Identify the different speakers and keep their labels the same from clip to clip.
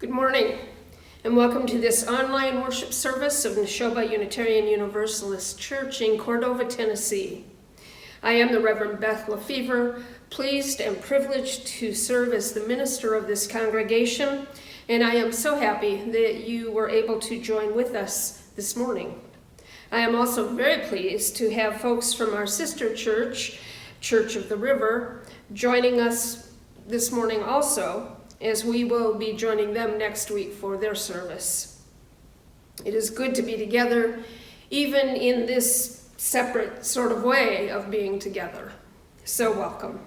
Speaker 1: Good morning, and welcome to this online worship service of Neshoba Unitarian Universalist Church in Cordova, Tennessee. I am the Reverend Beth Lefever, pleased and privileged to serve as the minister of this congregation, and I am so happy that you were able to join with us this morning. I am also very pleased to have folks from our sister church, Church of the River, joining us this morning also, as we will be joining them next week for their service. It is good to be together, even in this separate sort of way of being together. So welcome.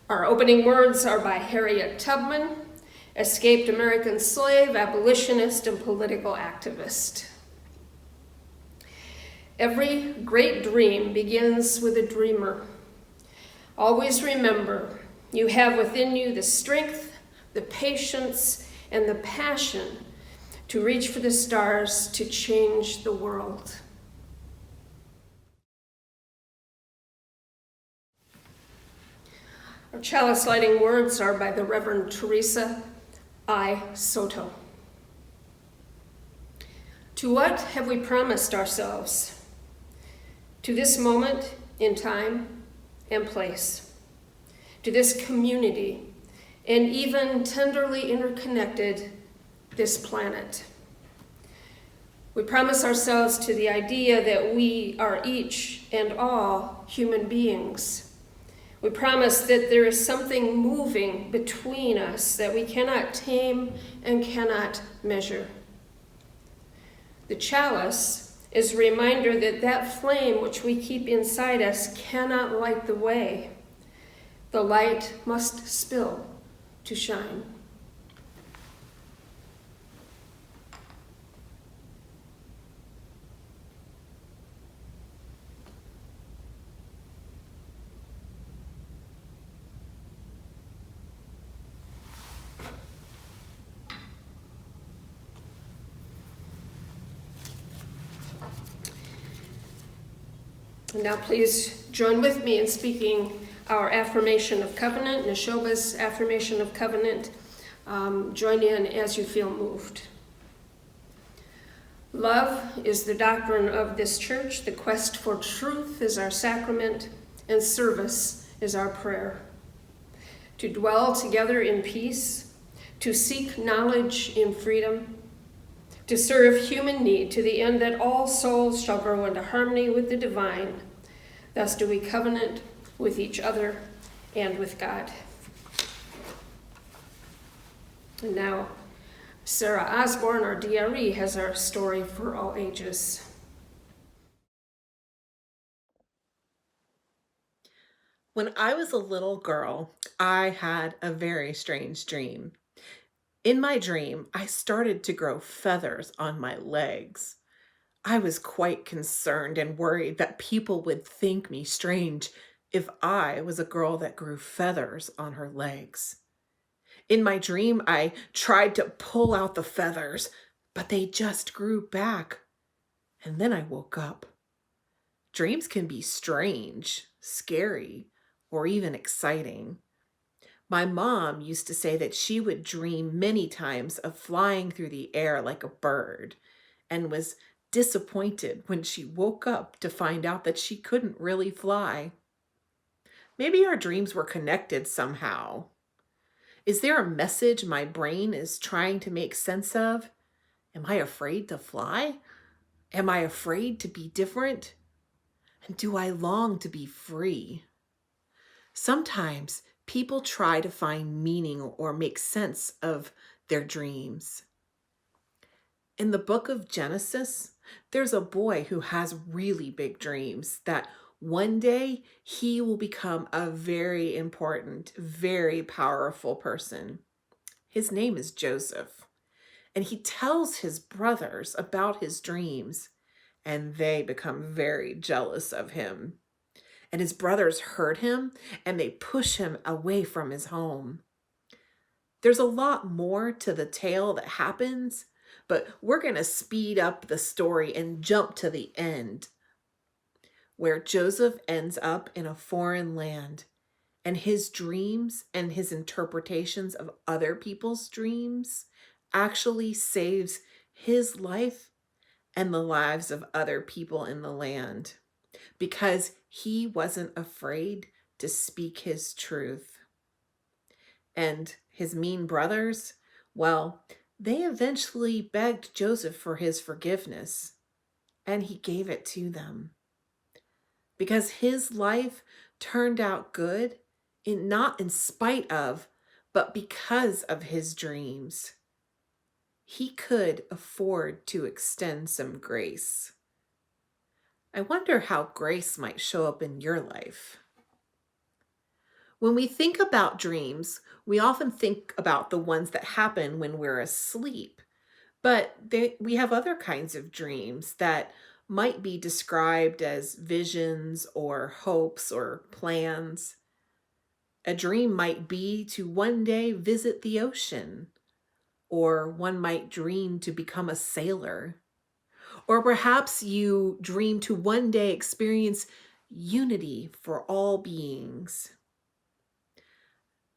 Speaker 1: Our opening words are by Harriet Tubman, escaped American slave, abolitionist, and political activist. Every great dream begins with a dreamer. Always remember, you have within you the strength, the patience, and the passion to reach for the stars to change the world. Our chalice lighting words are by the Reverend Theresa, Soto. To what have we promised ourselves? To this moment in time and place. To this community, and even tenderly interconnected, this planet. We promise ourselves to the idea that we are each and all human beings. We promise that there is something moving between us that we cannot tame and cannot measure. The chalice is a reminder that that flame which we keep inside us cannot light the way. The light must spill to shine. And now please join with me in speaking our Affirmation of Covenant, Neshoba's Affirmation of Covenant. Join in as you feel moved. Love is the doctrine of this church. The quest for truth is our sacrament, and service is our prayer. To dwell together in peace, to seek knowledge in freedom, to serve human need to the end that all souls shall grow into harmony with the divine. Thus do we covenant with each other and with God. And now, Sarah Osborne, our DRE, has our story for all ages.
Speaker 2: When I was a little girl, I had a very strange dream. In my dream, I started to grow feathers on my legs. I was quite concerned and worried that people would think me strange if I was a girl that grew feathers on her legs. In my dream, I tried to pull out the feathers, but they just grew back. And then I woke up. Dreams can be strange, scary, or even exciting. My mom used to say that she would dream many times of flying through the air like a bird and was disappointed when she woke up to find out that she couldn't really fly. Maybe our dreams were connected somehow. Is there a message my brain is trying to make sense of? Am I afraid to fly? Am I afraid to be different? And do I long to be free? Sometimes people try to find meaning or make sense of their dreams. In the book of Genesis, there's a boy who has really big dreams that one day he will become a very important, very powerful person. His name is Joseph, and he tells his brothers about his dreams, and they become very jealous of him. And his brothers hurt him, and they push him away from his home. There's a lot more to the tale that happens, but we're going to speed up the story and jump to the end, where Joseph ends up in a foreign land And his dreams and his interpretations of other people's dreams actually saves his life and the lives of other people in the land because he wasn't afraid to speak his truth. And his mean brothers, well, they eventually begged Joseph for his forgiveness, and he gave it to them. Because his life turned out good, not in spite of, but because of his dreams. He could afford to extend some grace. I wonder how grace might show up in your life. When we think about dreams, we often think about the ones that happen when we're asleep. But we have other kinds of dreams that might be described as visions or hopes or plans. A dream might be to one day visit the ocean, or one might dream to become a sailor. Or perhaps you dream to one day experience unity for all beings.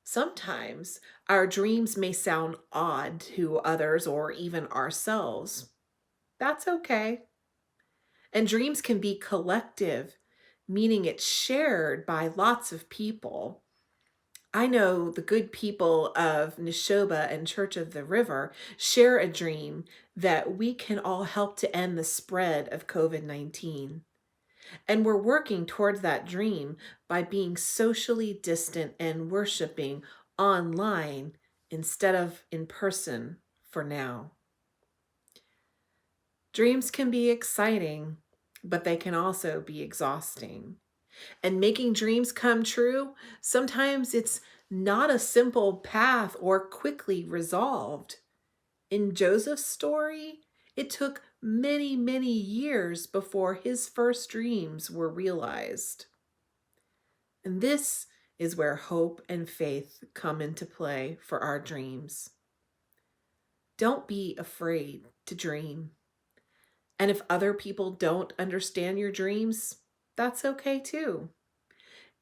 Speaker 2: Sometimes our dreams may sound odd to others or even ourselves. That's okay. And dreams can be collective, meaning it's shared by lots of people. I know the good people of Neshoba and Church of the River share a dream that we can all help to end the spread of COVID-19. And we're working towards that dream by being socially distant and worshiping online instead of in person for now. Dreams can be exciting, but they can also be exhausting. And making dreams come true, sometimes it's not a simple path or quickly resolved. In Joseph's story, it took many, many years before his first dreams were realized. And this is where hope and faith come into play for our dreams. Don't be afraid to dream. And if other people don't understand your dreams, that's okay too.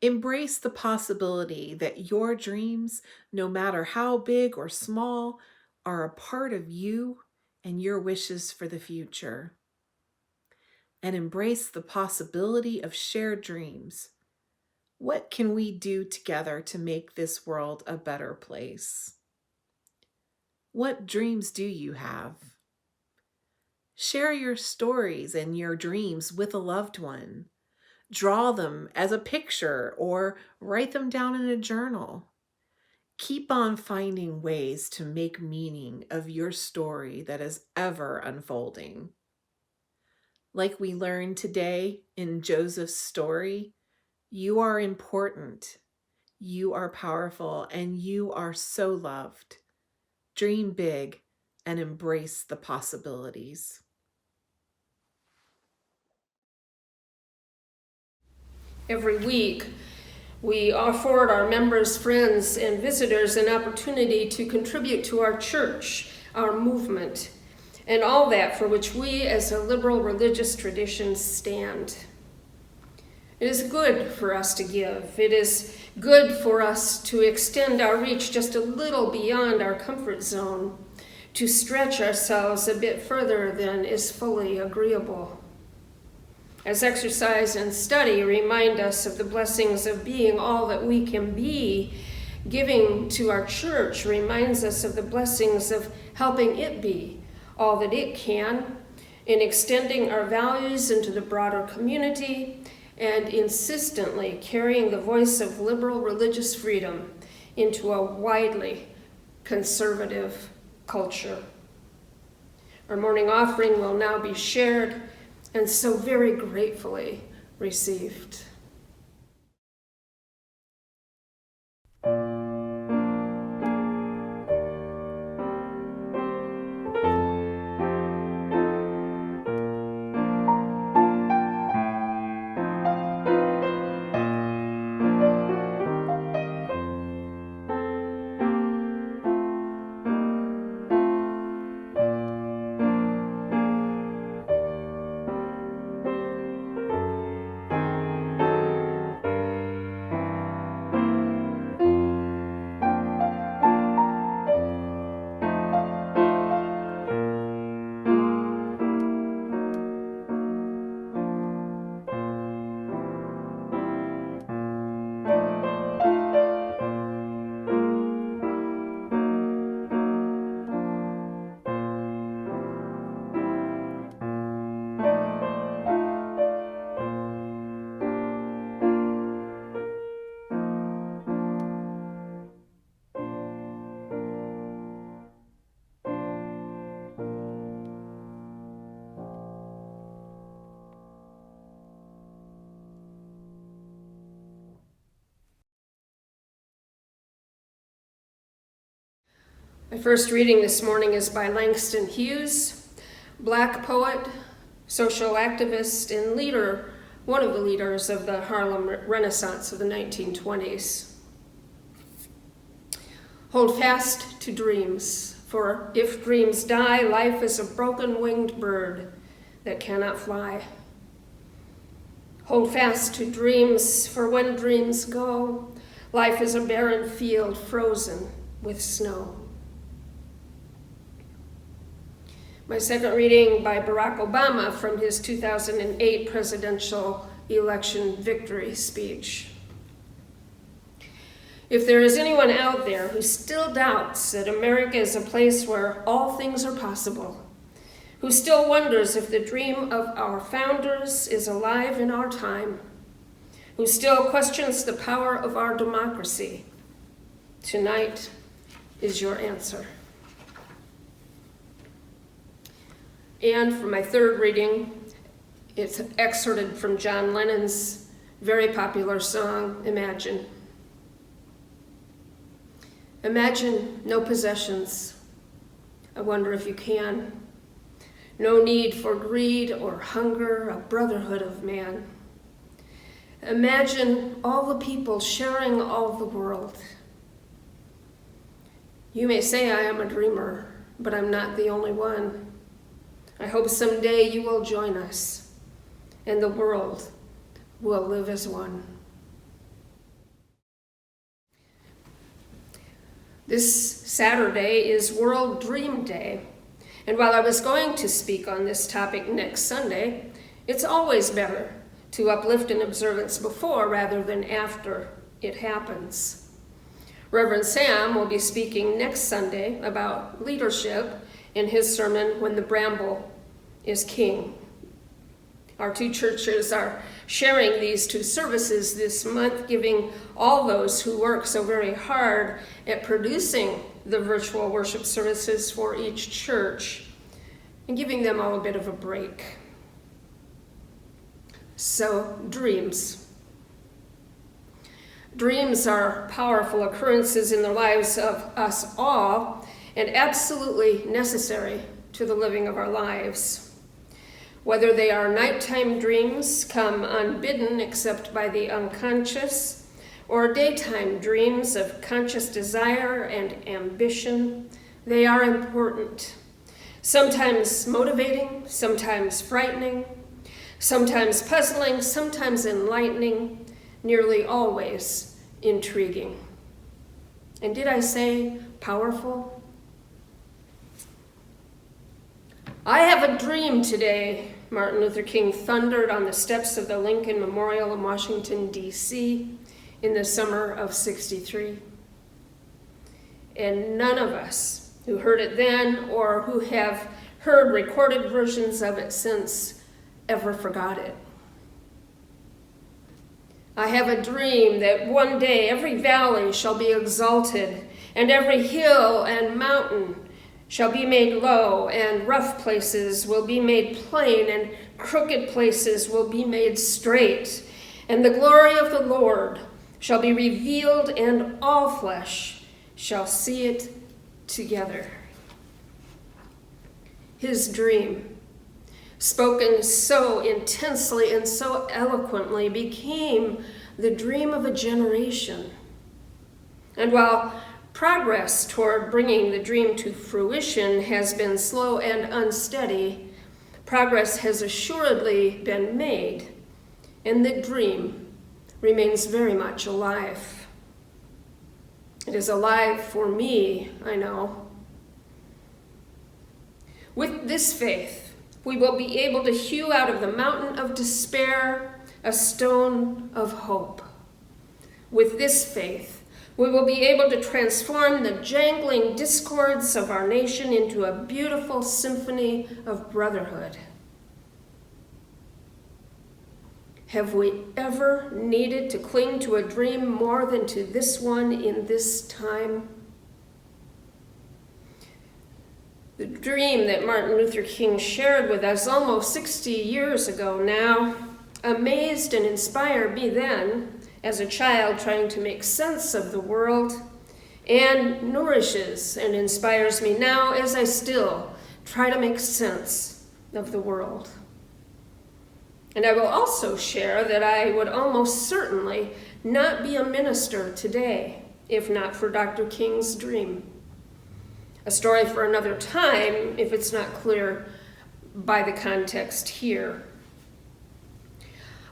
Speaker 2: Embrace the possibility that your dreams, no matter how big or small, are a part of you and your wishes for the future. And embrace the possibility of shared dreams. What can we do together to make this world a better place? What dreams do you have? Share your stories and your dreams with a loved one. Draw them as a picture or write them down in a journal. Keep on finding ways to make meaning of your story that is ever unfolding. Like we learned today in Joseph's story, you are important, you are powerful, and you are so loved. Dream big and embrace the possibilities.
Speaker 1: Every week, we afford our members, friends, and visitors an opportunity to contribute to our church, our movement, and all that for which we as a liberal religious tradition stand. It is good for us to give. It is good for us to extend our reach just a little beyond our comfort zone, to stretch ourselves a bit further than is fully agreeable. As exercise and study remind us of the blessings of being all that we can be, giving to our church reminds us of the blessings of helping it be all that it can, in extending our values into the broader community, and insistently carrying the voice of liberal religious freedom into a widely conservative culture. Our morning offering will now be shared and so very gratefully received. My first reading this morning is by Langston Hughes, Black poet, social activist, and leader, one of the leaders of the Harlem Renaissance of the 1920s. Hold fast to dreams, for if dreams die, life is a broken-winged bird that cannot fly. Hold fast to dreams, for when dreams go, life is a barren field frozen with snow. My second reading by Barack Obama from his 2008 presidential election victory speech. If there is anyone out there who still doubts that America is a place where all things are possible, who still wonders if the dream of our founders is alive in our time, who still questions the power of our democracy, tonight is your answer. And for my third reading, it's excerpted from John Lennon's very popular song, Imagine. Imagine no possessions. I wonder if you can. No need for greed or hunger, a brotherhood of man. Imagine all the people sharing all the world. You may say I am a dreamer, but I'm not the only one. I hope someday you will join us, and the world will live as one. This Saturday is World Dream Day, and while I was going to speak on this topic next Sunday, it's always better to uplift an observance before rather than after it happens. Reverend Sam will be speaking next Sunday about leadership in his sermon, When the Bramble is King. Our two churches are sharing these two services this month, giving all those who work so very hard at producing the virtual worship services for each church and giving them all a bit of a break. So, dreams. Dreams are powerful occurrences in the lives of us all and absolutely necessary to the living of our lives. Whether they are nighttime dreams, come unbidden except by the unconscious, or daytime dreams of conscious desire and ambition, they are important. Sometimes motivating, sometimes frightening, sometimes puzzling, sometimes enlightening, nearly always intriguing. And did I say powerful? I have a dream today, Martin Luther King thundered on the steps of the Lincoln Memorial in Washington, D.C. in the summer of '63. And none of us who heard it then or who have heard recorded versions of it since ever forgot it. I have a dream that one day every valley shall be exalted, and every hill and mountain shall be made low, and rough places will be made plain, and crooked places will be made straight. And the glory of the Lord shall be revealed, and all flesh shall see it together. His dream, spoken so intensely and so eloquently, became the dream of a generation. And while progress toward bringing the dream to fruition has been slow and unsteady, progress has assuredly been made, and the dream remains very much alive. It is alive for me, I know. With this faith, we will be able to hew out of the mountain of despair a stone of hope. With this faith, we will be able to transform the jangling discords of our nation into a beautiful symphony of brotherhood. Have we ever needed to cling to a dream more than to this one in this time? The dream that Martin Luther King shared with us almost 60 years ago now amazed and inspired me then, as a child trying to make sense of the world, and nourishes and inspires me now as I still try to make sense of the world. And I will also share that I would almost certainly not be a minister today if not for Dr. King's dream. A story for another time if it's not clear by the context here.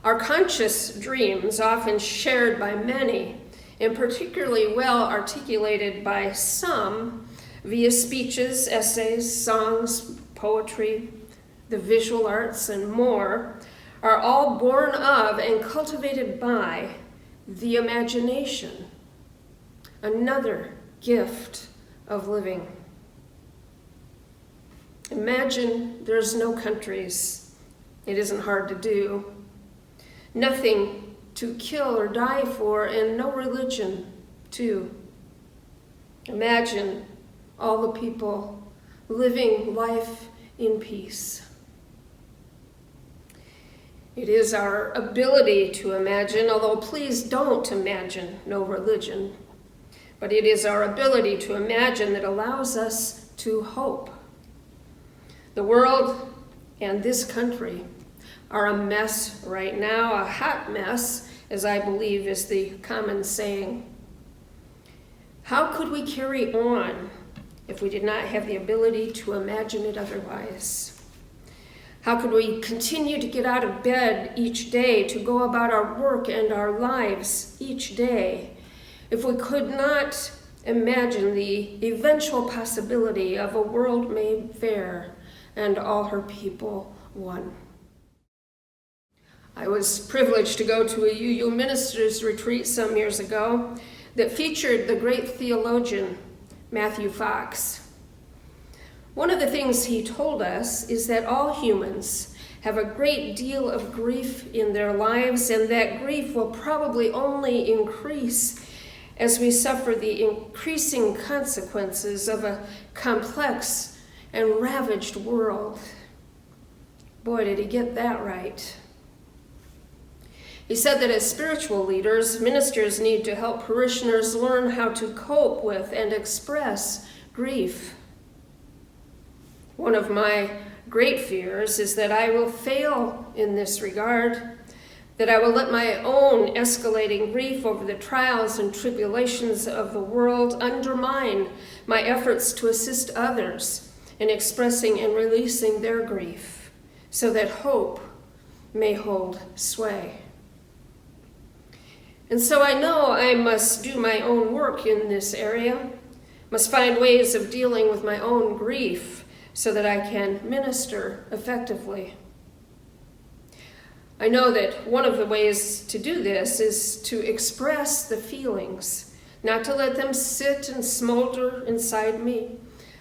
Speaker 1: Our conscious dreams, often shared by many, and particularly well articulated by some via speeches, essays, songs, poetry, the visual arts, and more, are all born of and cultivated by the imagination, another gift of living. Imagine there's no countries. It isn't hard to do. Nothing to kill or die for, and no religion, too. Imagine all the people living life in peace. It is our ability to imagine, although please don't imagine no religion, but it is our ability to imagine that allows us to hope. The world and this country are a mess right now, a hot mess, as I believe is the common saying. How could we carry on if we did not have the ability to imagine it otherwise? How could we continue to get out of bed each day to go about our work and our lives each day if we could not imagine the eventual possibility of a world made fair and all her people one? I was privileged to go to a UU ministers retreat some years ago that featured the great theologian Matthew Fox. One of the things he told us is that all humans have a great deal of grief in their lives, and that grief will probably only increase as we suffer the increasing consequences of a complex and ravaged world. Boy, did he get that right. He said that as spiritual leaders, ministers need to help parishioners learn how to cope with and express grief. One of my great fears is that I will fail in this regard, that I will let my own escalating grief over the trials and tribulations of the world undermine my efforts to assist others in expressing and releasing their grief, so that hope may hold sway. And so I know I must do my own work in this area, must find ways of dealing with my own grief so that I can minister effectively. I know that one of the ways to do this is to express the feelings, not to let them sit and smolder inside me,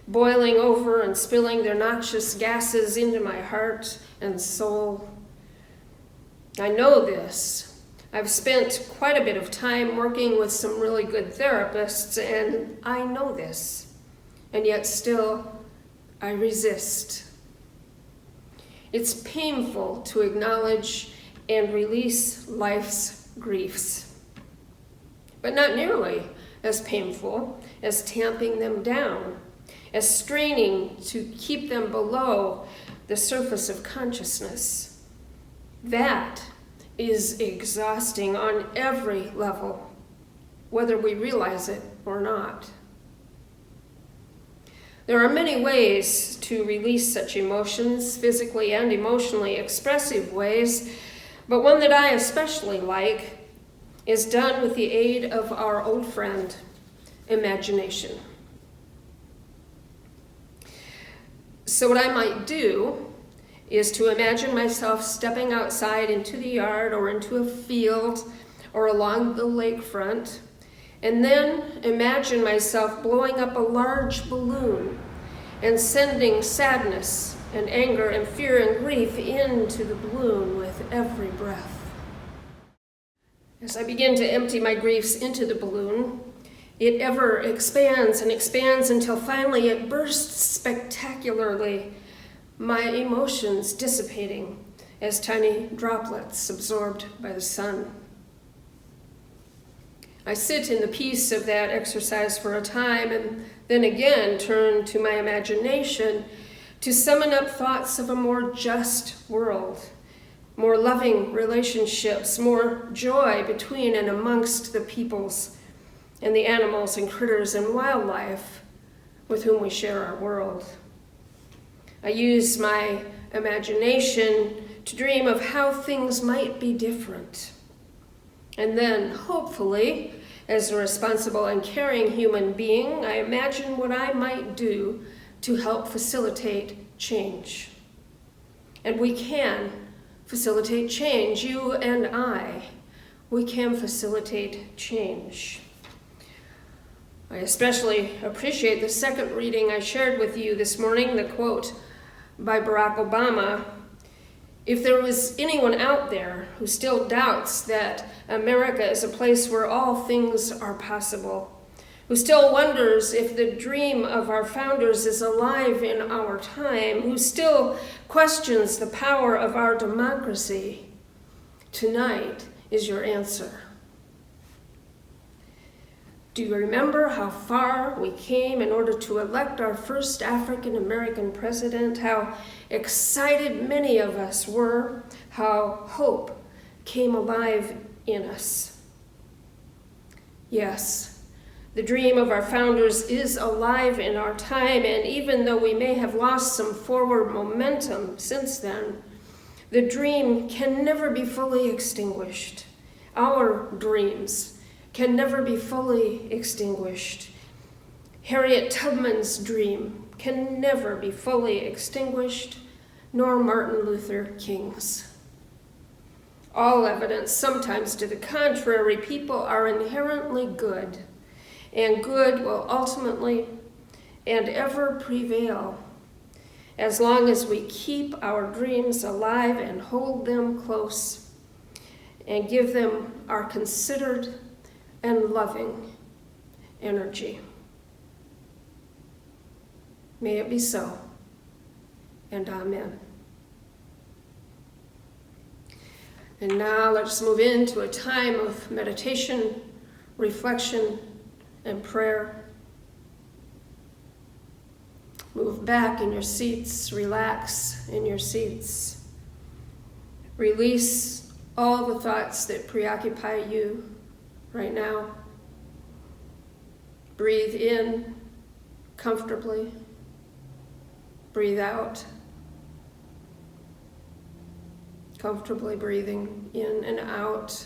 Speaker 1: boiling over and spilling their noxious gases into my heart and soul. I know this. I've spent quite a bit of time working with some really good therapists, and I know this, and yet still I resist. It's painful to acknowledge and release life's griefs, but not nearly as painful as tamping them down, as straining to keep them below the surface of consciousness. That is exhausting on every level, whether we realize it or not. There are many ways to release such emotions, physically and emotionally expressive ways, but one that I especially like is done with the aid of our old friend, imagination. So what I might do is to imagine myself stepping outside into the yard or into a field or along the lakefront, and then imagine myself blowing up a large balloon and sending sadness and anger and fear and grief into the balloon with every breath. As I begin to empty my griefs into the balloon, it ever expands and expands until finally it bursts spectacularly, my emotions dissipating as tiny droplets absorbed by the sun. I sit in the peace of that exercise for a time and then again turn to my imagination to summon up thoughts of a more just world, more loving relationships, more joy between and amongst the peoples and the animals and critters and wildlife with whom we share our world. I use my imagination to dream of how things might be different. And then, hopefully, as a responsible and caring human being, I imagine what I might do to help facilitate change. And we can facilitate change, you and I. We can facilitate change. I especially appreciate the second reading I shared with you this morning, the quote by Barack Obama. If there was anyone out there who still doubts that America is a place where all things are possible, who still wonders if the dream of our founders is alive in our time, who still questions the power of our democracy, tonight is your answer. Do you remember how far we came in order to elect our first African American president? How excited many of us were, how hope came alive in us. Yes, the dream of our founders is alive in our time, and even though we may have lost some forward momentum since then, the dream can never be fully extinguished. Our dreams can never be fully extinguished. Harriet Tubman's dream can never be fully extinguished, nor Martin Luther King's. All evidence, sometimes to the contrary, people are inherently good, and good will ultimately and ever prevail, as long as we keep our dreams alive and hold them close and give them our considered and loving energy. May it be so, and amen. And now let's move into a time of meditation, reflection, and prayer. Move back in your seats, relax in your seats. Release all the thoughts that preoccupy you right now. Breathe in comfortably. Breathe out. Comfortably breathing in and out.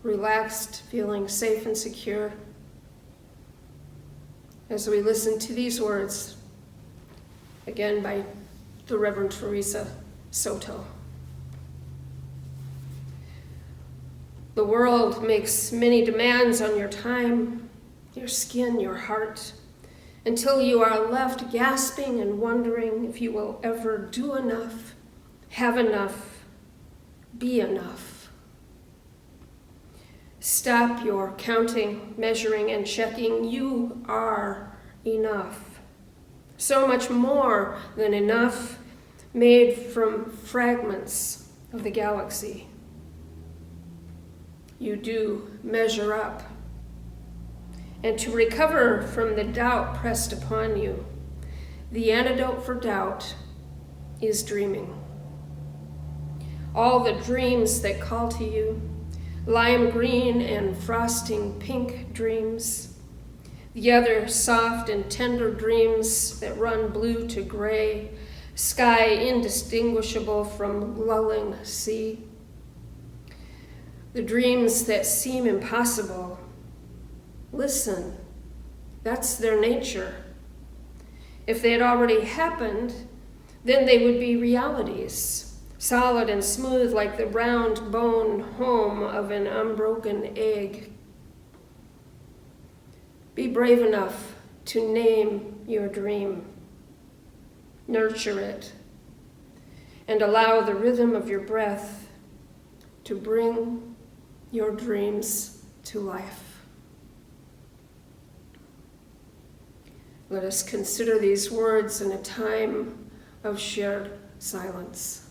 Speaker 1: Relaxed, feeling safe and secure. As we listen to these words, again by the Reverend Theresa, Soto. The world makes many demands on your time, your skin, your heart, until you are left gasping and wondering if you will ever do enough, have enough, be enough. Stop your counting, measuring, and checking. You are enough. So much more than enough, made from fragments of the galaxy. You do measure up. And to recover from the doubt pressed upon you, the antidote for doubt is dreaming. All the dreams that call to you, lime green and frosting pink dreams, the other soft and tender dreams that run blue to gray, sky indistinguishable from lulling sea. The dreams that seem impossible, listen, that's their nature. If they had already happened, then they would be realities, solid and smooth like the round bone home of an unbroken egg. Be brave enough to name your dream, nurture it, and allow the rhythm of your breath to bring your dreams to life. Let us consider these words in a time of shared silence.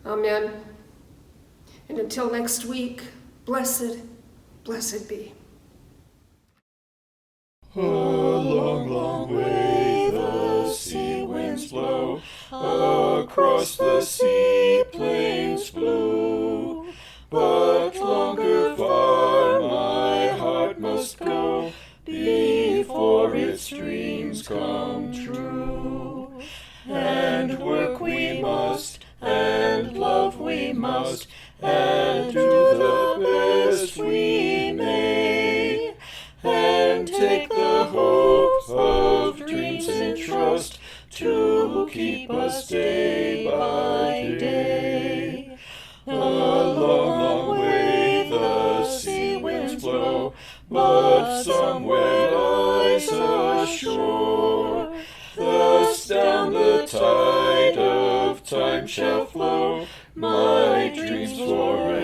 Speaker 1: Amen. And until next week, blessed, blessed be.
Speaker 3: A long, long way the sea winds blow, across the sea plains blue. But longer far my heart must go, before its dreams come true. And work we must, and love we must, and do the best we may, and take the hopes of dreams in trust to keep us day by day. A long, long way the sea winds blow, but somewhere lies a shore. Thus down the tide of time shall flow my dreams forever.